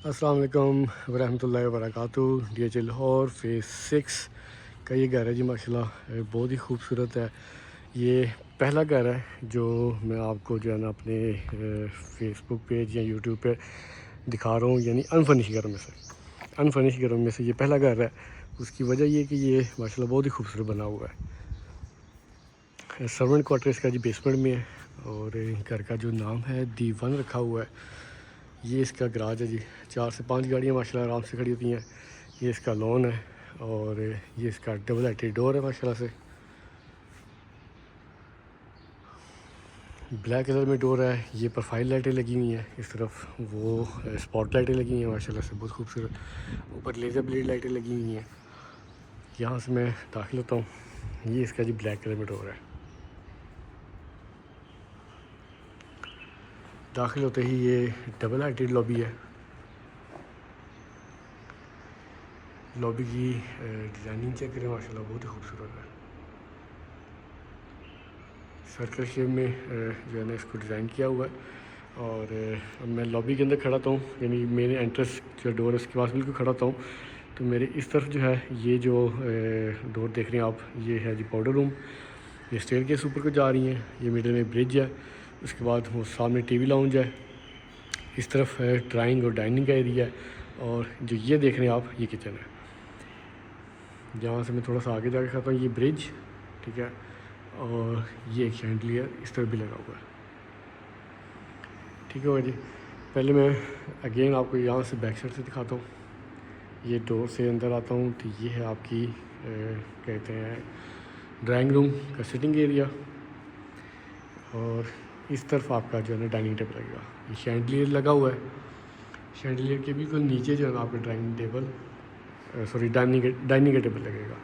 अस्सलाम वालेकुम वरहमतुल्लाहि वबरकातुहू। DHL लाहौर फ़ेज़ 6 का ये घर है जी। माशाल्लाह बहुत ही खूबसूरत है। ये पहला घर है जो मैं आपको जो है ना अपने फ़ेसबुक पेज या यूट्यूब पे दिखा रहा हूँ, यानी अनफर्निश घरों में से। अनफर्निश घरों में से ये पहला घर है। उसकी वजह ये कि ये माशाल्लाह बहुत ही खूबसूरत बना हुआ है। सर्वेंट क्वार्टर इसका जी बेसमेंट में है और घर का जो नाम है D1 रखा हुआ है। ये इसका गराज है जी। 4 से 5 गाड़ियाँ माशाल्लाह आराम से खड़ी होती हैं। ये इसका लॉन है और ये इसका डबल हाइटेड डोर है माशाल्लाह से। ब्लैक कलर में डोर है। ये प्रोफाइल लाइटें लगी हुई हैं इस तरफ, वो स्पॉट लाइटें लगी हुई हैं माशाल्लाह से, बहुत खूबसूरत। ऊपर लेज़र ब्लेड लाइटें लगी हुई हैं। यहाँ से मैं दाखिल होता हूँ। ये इसका जी ब्लैक कलर में डोर है। दाखिल होते ही ये डबल हाइटेड लॉबी है। लॉबी की डिज़ाइनिंग चेक करें, माशाल्लाह बहुत ही खूबसूरत है। सर्कल शेप में जो है ना इसको डिज़ाइन किया हुआ है। और अब मैं लॉबी के अंदर खड़ा था हूँ, यानी मेरे एंट्रेंस जो डोर है उसके पास बिल्कुल खड़ा था हूँ। तो मेरे इस तरफ जो है ये जो डोर देख रहे हैं आप, ये है जी पाउडर रूम। ये स्टेयर केस ऊपर को जा रही हैं। ये मिडल में ब्रिज है। उसके बाद वो सामने टीवी लाउंज है। इस तरफ है ड्राइंग और डाइनिंग का एरिया है। और जो ये देख रहे हैं आप, ये किचन है। जहाँ से मैं थोड़ा सा आगे जाकर खाता हूँ, ये ब्रिज, ठीक है। और ये एक शैंडलियर इस तरफ भी लगा हुआ है। ठीक है भाई जी। पहले मैं अगेन आपको यहाँ से बैक साइड से दिखाता हूँ। ये डोर से अंदर आता हूँ तो ये है आपकी कहते हैं ड्राइंग रूम का सिटिंग एरिया। और इस तरफ आपका जो है ना डाइनिंग टेबल लगेगा। ये शैंडलियर लगा हुआ है। शैंडलियर के बिल्कुल नीचे जो है ना आपका डाइनिंग टेबल, सॉरी डाइनिंग का टेबल लगेगा।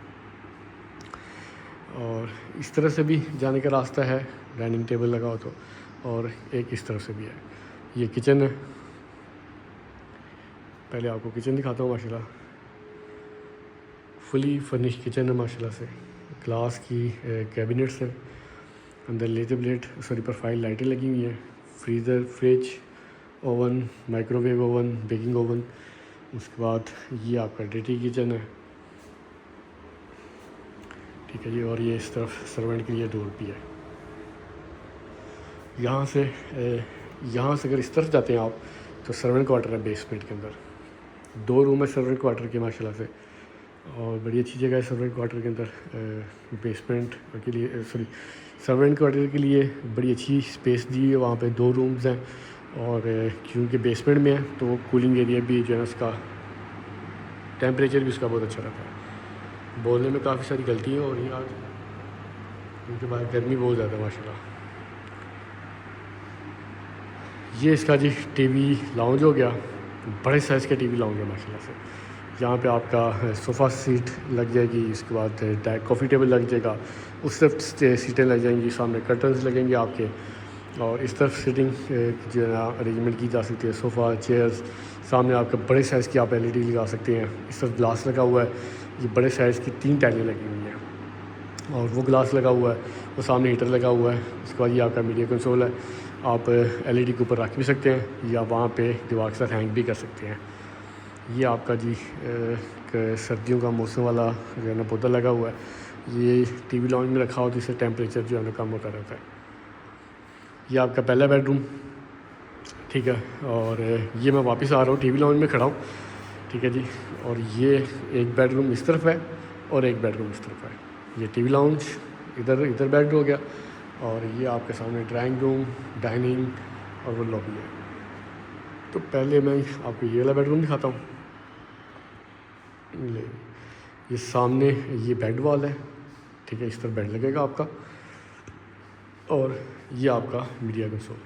और इस तरह से भी जाने का रास्ता है, डाइनिंग टेबल लगा हो तो। और एक इस तरफ से भी है। ये किचन है। पहले आपको किचन दिखाता हूँ। माशाल्लाह फुली फर्निश किचन है माशाल्लाह से। ग्लास की कैबिनेट्स हैं। अंदर लेजर ब्लेड सॉरी प्रोफाइल लाइटें लगी हुई हैं। Freezer, fridge, oven, microwave oven, baking oven. उसके बाद ये आपका डर्टी किचन है, ठीक है जी। और ये इस तरफ सर्वेंट के लिए डोर भी है। यहाँ से अगर इस तरफ जाते हैं आप तो सर्वेंट क्वार्टर है बेसमेंट के अंदर। 2 रूम है सर्वेंट क्वार्टर के माशाल्लाह से। और बड़ी अच्छी जगह है सर्वेंट क्वार्टर के अंदर। बेसमेंट के लिए सॉरी सर्वेंट क्वार्टर के लिए बड़ी अच्छी स्पेस दी है। वहाँ पे 2 रूम्स हैं। और क्योंकि बेसमेंट में है तो कूलिंग एरिया भी जो है ना उसका टेम्परेचर भी उसका बहुत अच्छा रहता है। बोलने में काफ़ी सारी गलतियाँ हो रही हैं आज, क्योंकि बाहर गर्मी बहुत ज़्यादा है माशाल्लाह। ये इसका जी टीवी लाउंज हो गया। बड़े साइज़ का टीवी लाउंज है माशाल्लाह से। यहाँ पे आपका सोफ़ा सीट लग जाएगी। इसके बाद कॉफ़ी टेबल लग जाएगा। उस तरफ सीटें लग जाएंगी। सामने कर्टन्स लगेंगे आपके। और इस तरफ सीटिंग जो है ना अरेंजमेंट की जा सकती है। सोफ़ा, चेयर्स, सामने आपके बड़े साइज़ की आप LED लगा सकते हैं। इस तरफ ग्लास लगा हुआ है। ये बड़े साइज़ की 3 टाइलें लगी हुई हैं। और वो ग्लास लगा हुआ है। वो सामने हीटर लगा हुआ है। उसके बाद ये आपका मीडिया कंसोल है। आप LED के ऊपर रख भी सकते हैं या वहाँ पे दीवार के साथ हैंग भी कर सकते हैं। ये आपका जी सर्दियों का मौसम वाला जो है ना पौधा लगा हुआ है। ये टीवी लाउंज में रखा हो तो इससे टेम्परेचर जो है ना कम होता रहता है। ये आपका पहला बेडरूम, ठीक है। और ये मैं वापस आ रहा हूँ, टीवी लाउंज में खड़ा हूँ, ठीक है जी। और ये एक बेडरूम इस तरफ है और एक बेडरूम इस तरफ है। ये टीवी लाउंज इधर इधर बेड हो गया। और ये आपके सामने ड्राइंग रूम, डाइनिंग और वो लॉबी है। तो पहले मैं आपको ये वाला बेडरूम दिखाता हूँ। ले, ये सामने ये बेड वॉल है, ठीक है। इस तरफ बेड लगेगा आपका। और ये आपका मीडिया कंसोल।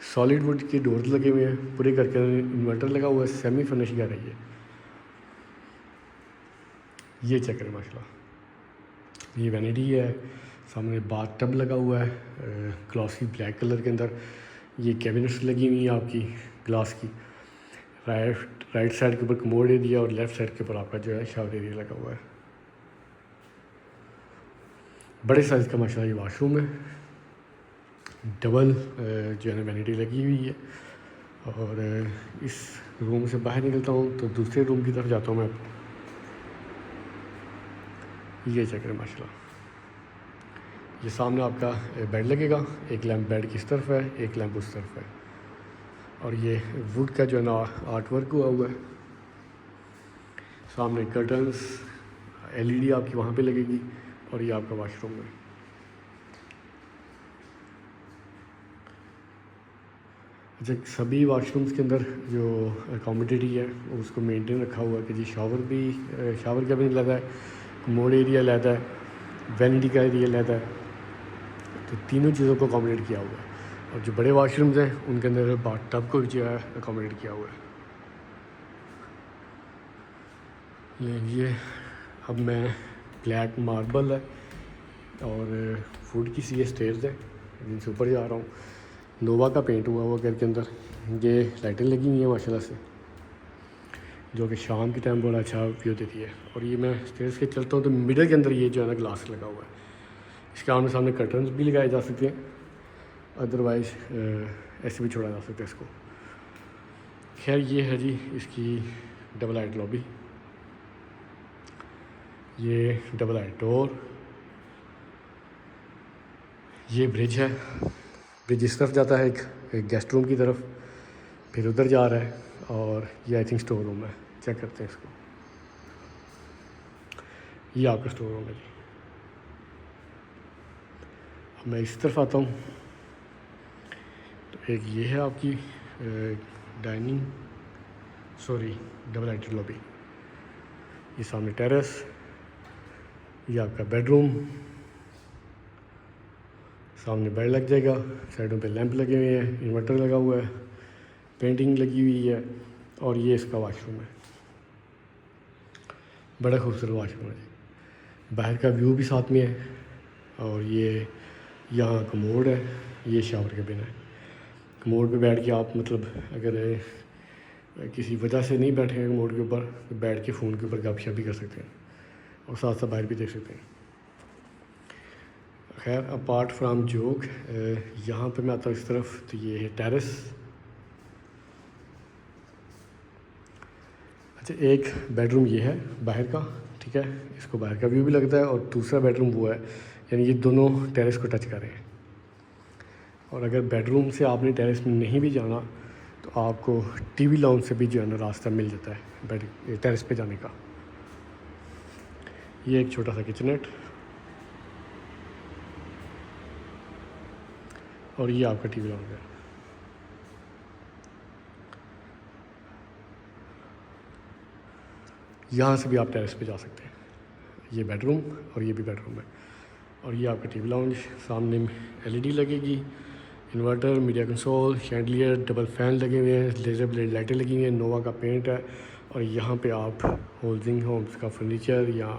सॉलिड वुड के डोर्स लगे हुए हैं। पूरे घर के अंदर इन्वर्टर लगा हुआ है। सेमी फर्निश घर है ये चेक करें माशाल्लाह। ये वैनिटी है। सामने बाथ टब लगा हुआ है ग्लॉसी ब्लैक कलर के अंदर। ये कैबिनेट्स लगी हुई हैं आपकी ग्लास की। राइट साइड के ऊपर कमोड एरिया और लेफ़्ट साइड के ऊपर आपका जो है शावर एरिया लगा हुआ है। बड़े साइज़ का माशाल्लाह ये वाशरूम है। डबल जो है ना वैनिटी लगी हुई है। और इस रूम से बाहर निकलता हूँ तो दूसरे रूम की तरफ जाता हूँ मैं। ये चेक करें माशाल्लाह, ये सामने आपका बेड लगेगा, एक लैंप बेड की इस तरफ है, एक लैंप उस तरफ है। और ये वुड का जो है ना आर्ट वर्क हुआ हुआ है। सामने कर्टन्स, एलईडी आपकी वहाँ पे लगेगी। और ये आपका वाशरूम है। अच्छा, सभी वाशरूम्स के अंदर जो अकोमोडेटी है उसको मेंटेन रखा हुआ है कि जी शावर का भी अलग है, कमोड एरिया अलग है, वैनिटी का एरिया अलग है। तो तीनों चीज़ों को अकोमोडेट किया हुआ है। और जो बड़े वाशरूम्स हैं उनके अंदर बाथ टब को जो है अकोमोडेट किया हुआ है। ये अब मैं ब्लैक मार्बल है और वुड की सी स्टेयर्स है जिनसे ऊपर जा रहा हूँ। नोवा का पेंट हुआ हुआ घर के अंदर। ये लाइटें लगी हुई हैं माशाल्लाह से, जो कि शाम के टाइम बड़ा अच्छा व्यू देती है। और ये मैं स्टेयर्स के चलता हूँ तो मिडल के अंदर ये जो है ना ग्लास लगा हुआ है। इसके आमने सामने कर्टन्स भी लगाए जा सकते हैं, अदरवाइज़ ऐसे भी छोड़ा जा सकता है इसको। खैर ये है जी इसकी डबल हाइट लॉबी, ये डबल हाइट डोर, ये ब्रिज है। ब्रिज इस तरफ जाता है एक गेस्ट रूम की तरफ, फिर उधर जा रहा है। और ये आई थिंक स्टोर रूम है, चेक करते हैं इसको। ये आपका स्टोर रूम है जी। अब मैं इस तरफ आता हूँ तो एक ये है आपकी डबल हाइटेड लॉबी। ये सामने टेरेस, ये आपका बेडरूम, सामने बेड लग जाएगा, साइडों पे लैंप लगे हुए हैं, इन्वर्टर लगा हुआ है, पेंटिंग लगी हुई है। और ये इसका वाशरूम है, बड़ा खूबसूरत वाशरूम है जी। बाहर का व्यू भी साथ में है। और ये यहाँ कमोड है, ये शावर कैबिन है। कमोड पे बैठ के आप मतलब अगर किसी वजह से नहीं बैठे कमोड के ऊपर तो बैठ के फ़ोन के ऊपर गपशप भी कर सकते हैं और साथ साथ बाहर भी देख सकते हैं। खैर अपार्ट फ्राम जोक, यहाँ पे मैं आता हूँ इस तरफ तो ये है टेरेस। अच्छा, एक बेडरूम ये है बाहर का, ठीक है, इसको बाहर का व्यू भी लगता है। और दूसरा बेडरूम वो है, यानी ये दोनों टेरेस को टच कर रहे हैं। और अगर बेडरूम से आपने टेरेस में नहीं भी जाना तो आपको टीवी लाउंज से भी जो है ना रास्ता मिल जाता है टेरेस पे जाने का। ये एक छोटा सा किचनेट और ये आपका टीवी लाउंज है। यहाँ से भी आप टेरेस पे जा सकते हैं। ये बेडरूम और ये भी बेडरूम है। और ये आपका टीवी लाउंज, सामने एलईडी लगेगी, inverter, media console, chandelier, double fan लगे हुए हैं, लेज़र ब्लेड लाइटें लगी हुई हैं, नोवा का पेंट है। और यहाँ पे आप होल्डिंग होम्स का फर्नीचर या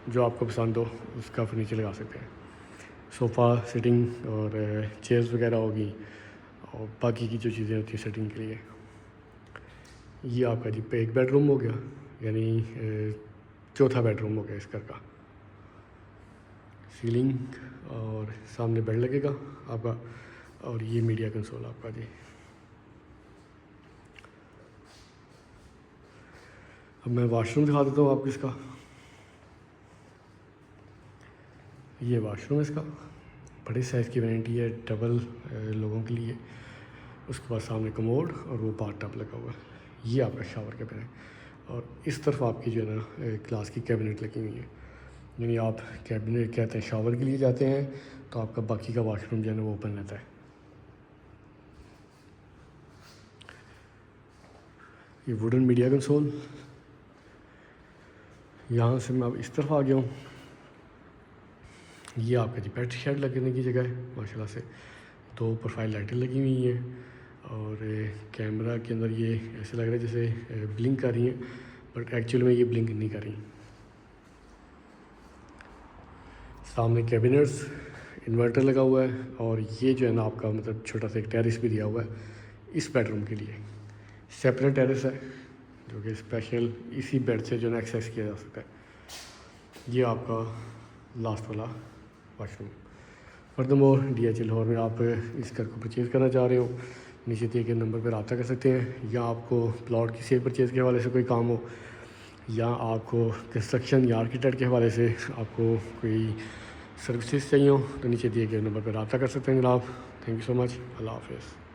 जो आपको पसंद हो उसका फर्नीचर लगा सकते हैं। सोफ़ा सिटिंग और चेयर्स वगैरह होगी और बाकी की जो चीज़ें होती हैं सेटिंग के लिए। ये आपका जी पे एक बेडरूम हो गया, यानी चौथा बेडरूम हो गया इस घर का। सीलिंग और सामने बेड लगेगा आपका। और ये मीडिया कंसोल आपका जी। अब मैं वाशरूम दिखा देता हूँ आपको इसका। ये वाशरूम है इसका, बड़े साइज़ की वैनिटी है डबल लोगों के लिए। उसके बाद सामने कमोड और वो बाथ टब लगा हुआ है। ये आपका शावर कैबिन है। और इस तरफ आपकी जो है ना ग्लास की कैबिनेट लगी हुई है, यानी आप कैबिनेट कहते हैं शावर के लिए जाते हैं तो आपका बाकी का वाशरूम जो है ना वो ओपन रहता है। ये वुडन मीडिया कंसोल, यहाँ से मैं अब इस तरफ आ गया हूँ। ये आपका जी बेड शेड लगने की जगह है माशाल्लाह से। 2 प्रोफाइल लाइटें लगी हुई हैं और कैमरा के अंदर ये ऐसे लग रहा है जैसे ब्लिंक कर रही हैं, बट एक्चुअल में ये ब्लिंक नहीं कर रही। सामने कैबिनेट्स, इन्वर्टर लगा हुआ है। और ये जो है ना आपका मतलब छोटा सा एक टेरेस भी दिया हुआ है इस बेडरूम के लिए। सेपरेट टेरेस है जो कि स्पेशल इसी बेड से जो है ना एक्सेस किया जा सकता है। ये आपका लास्ट वाला वाशरूम। फर्दरमोर DH लाहौर में आप इस घर को परचेज़ करना चाह रहे हो नीचे दिए गए नंबर पर रब्ता कर सकते हैं। या आपको प्लॉट की सेल परचेज़ के हवाले से कोई काम हो, या आपको कंस्ट्रक्शन या आर्किटेक्ट के हवाले से आपको कोई सर्विसेज चाहिए हो, तो नीचे दिए गए नंबर पर रब्ता कर सकते हैं जनाब। Thank you so much. अल्लाह हाफ़िज़।